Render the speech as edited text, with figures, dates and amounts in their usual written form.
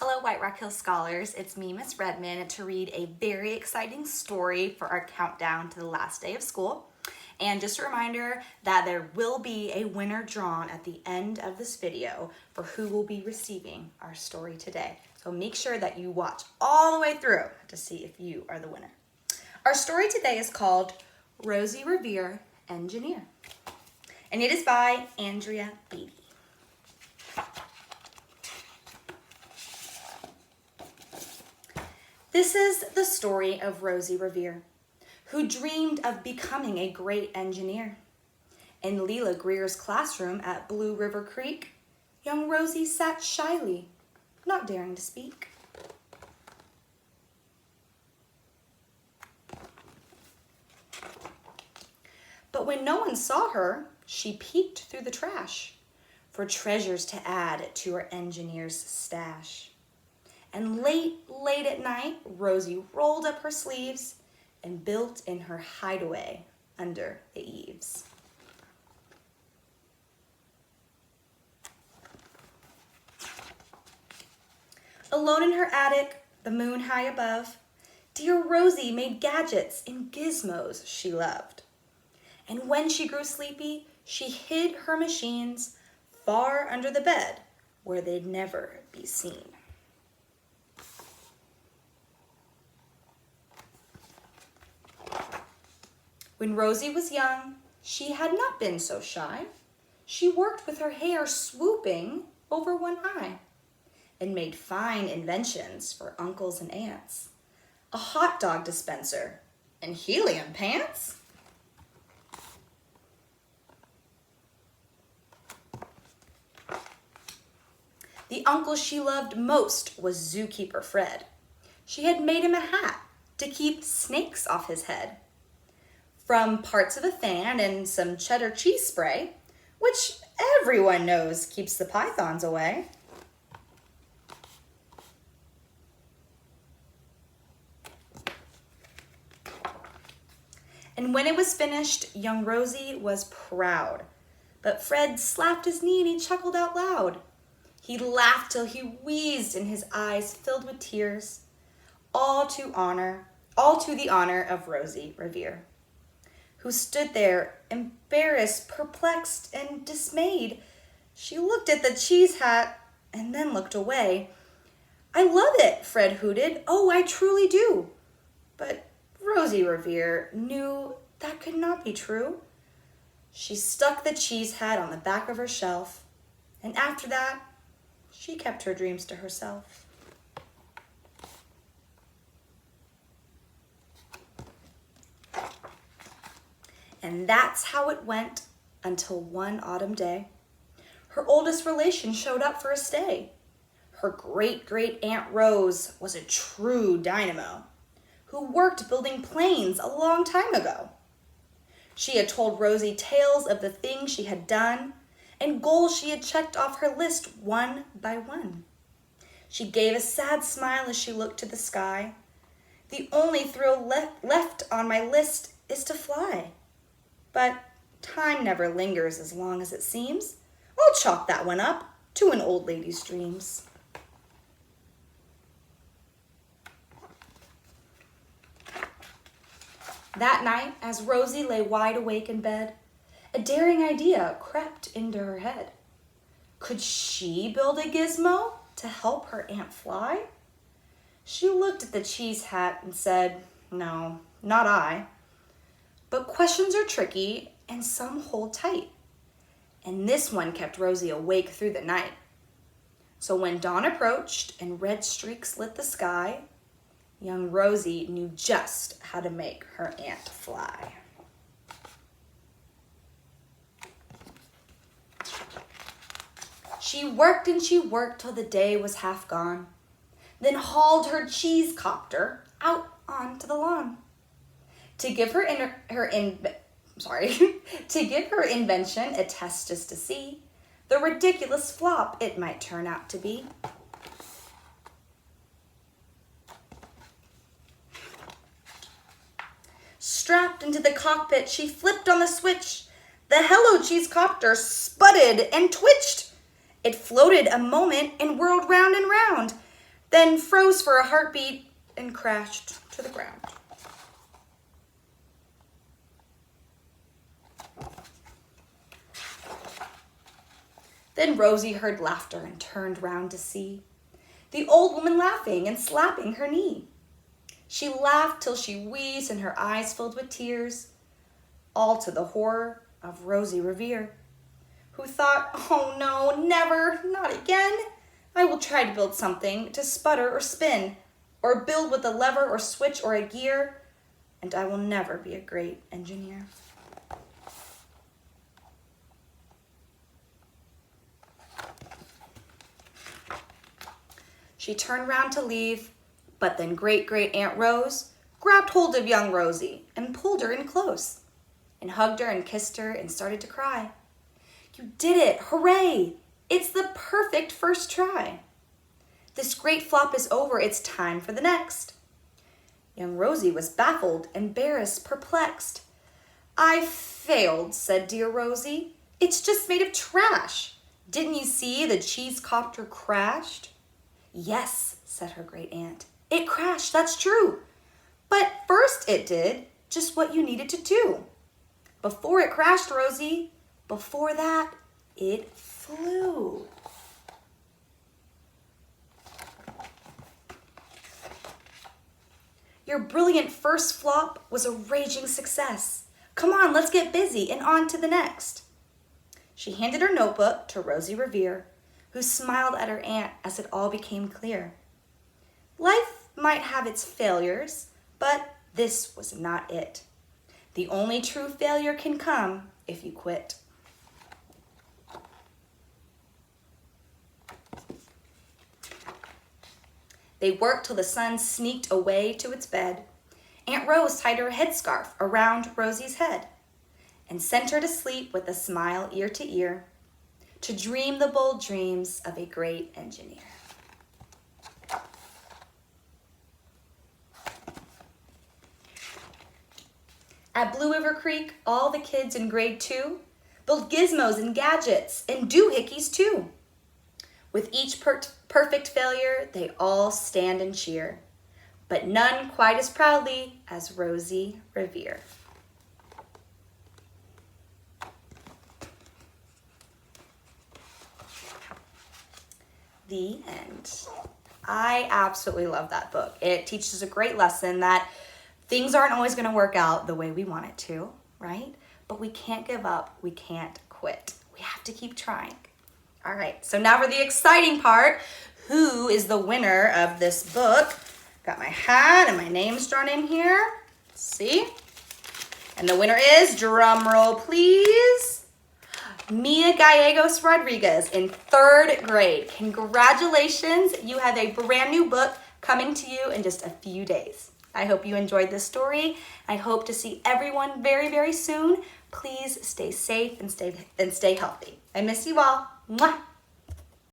Hello, White Rock Hill Scholars. It's me, Miss Redmond, to read a very exciting story for our countdown to the last day of school. And just a reminder that there will be a winner drawn at the end of this video for who will be receiving our story today. So make sure that you watch all the way through to see if you are the winner. Our story today is called Rosie, Revere, Engineer. And it is by Andrea Beatty. This is the story of Rosie Revere, who dreamed of becoming a great engineer. In Leela Greer's classroom at Blue River Creek, young Rosie sat shyly, not daring to speak. But when no one saw her, she peeked through the trash for treasures to add to her engineer's stash. And late at night, Rosie rolled up her sleeves and built in her hideaway under the eaves. Alone in her attic, the moon high above, dear Rosie made gadgets and gizmos she loved. And when she grew sleepy, she hid her machines far under the bed where they'd never be seen. When Rosie was young, she had not been so shy. She worked with her hair swooping over one eye and made fine inventions for uncles and aunts. A hot dog dispenser and helium pants. The uncle she loved most was zookeeper Fred. She had made him a hat to keep snakes off his head. From parts of a fan and some cheddar cheese spray, which everyone knows keeps the pythons away. And when it was finished, young Rosie was proud. But Fred slapped his knee and he chuckled out loud. He laughed till he wheezed and his eyes filled with tears, all to the honor of Rosie Revere, who stood there, embarrassed, perplexed, and dismayed. She looked at the cheese hat and then looked away. I love it, Fred hooted. Oh, I truly do. But Rosie Revere knew that could not be true. She stuck the cheese hat on the back of her shelf, and after that, she kept her dreams to herself. And that's how it went until one autumn day. Her oldest relation showed up for a stay. Her great-great-aunt Rose was a true dynamo who worked building planes a long time ago. She had told Rosie tales of the things she had done and goals she had checked off her list one by one. She gave a sad smile as she looked to the sky. The only thrill left on my list is to fly. But time never lingers as long as it seems. I'll chalk that one up to an old lady's dreams. That night, as Rosie lay wide awake in bed, a daring idea crept into her head. Could she build a gizmo to help her aunt fly? She looked at the cheese hat and said, no, not I. But questions are tricky and some hold tight. And this one kept Rosie awake through the night. So when dawn approached and red streaks lit the sky, young Rosie knew just how to make her aunt fly. She worked and she worked till the day was half gone, then hauled her cheese copter out onto the lawn. To give her invention a test just to see the ridiculous flop it might turn out to be. Strapped into the cockpit, she flipped on the switch. The Hello Cheese copter sputted and twitched. It floated a moment and whirled round and round. then froze for a heartbeat and crashed to the ground. Then Rosie heard laughter and turned round to see the old woman laughing and slapping her knee. She laughed till she wheezed and her eyes filled with tears, all to the horror of Rosie Revere, who thought, "Oh no, never, not again. I will try to build something to sputter or spin, or build with a lever or switch or a gear, and I will never be a great engineer." She turned round to leave, but then Great-Great-Aunt Rose grabbed hold of young Rosie and pulled her in close and hugged her and kissed her and started to cry. "You did it! Hooray! It's the perfect first try. This great flop is over. It's time for the next." Young Rosie was baffled, embarrassed, perplexed. "I failed," said dear Rosie. "It's just made of trash. Didn't you see the cheese copter crashed?" "Yes," said her great aunt. "It crashed, that's true. But first it did just what you needed to do. Before it crashed, Rosie, before that, it flew." "Your brilliant first flop was a raging success. Come on, let's get busy and on to the next." She handed her notebook to Rosie Revere, who smiled at her aunt as it all became clear. Life might have its failures, but this was not it. The only true failure can come if you quit. They worked till the sun sneaked away to its bed. Aunt Rose tied her headscarf around Rosie's head and sent her to sleep with a smile ear to ear, to dream the bold dreams of a great engineer. At Blue River Creek, all the kids in grade 2 build gizmos and gadgets and doohickeys too. With each perfect failure, they all stand and cheer, but none quite as proudly as Rosie Revere. The end. I absolutely love that book. It teaches a great lesson that things aren't always going to work out the way we want it to, right? But we can't give up. We can't quit. We have to keep trying. All right, so now for the exciting part. Who is the winner of this book? Got my hat and my name's drawn in here. Let's see. And the winner is, drum roll please, Mia Gallegos Rodriguez in 3rd grade. Congratulations, you have a brand new book coming to you in just a few days. I hope you enjoyed this story. I hope to see everyone very, very soon. Please stay safe and stay healthy. I miss you all. Mwah.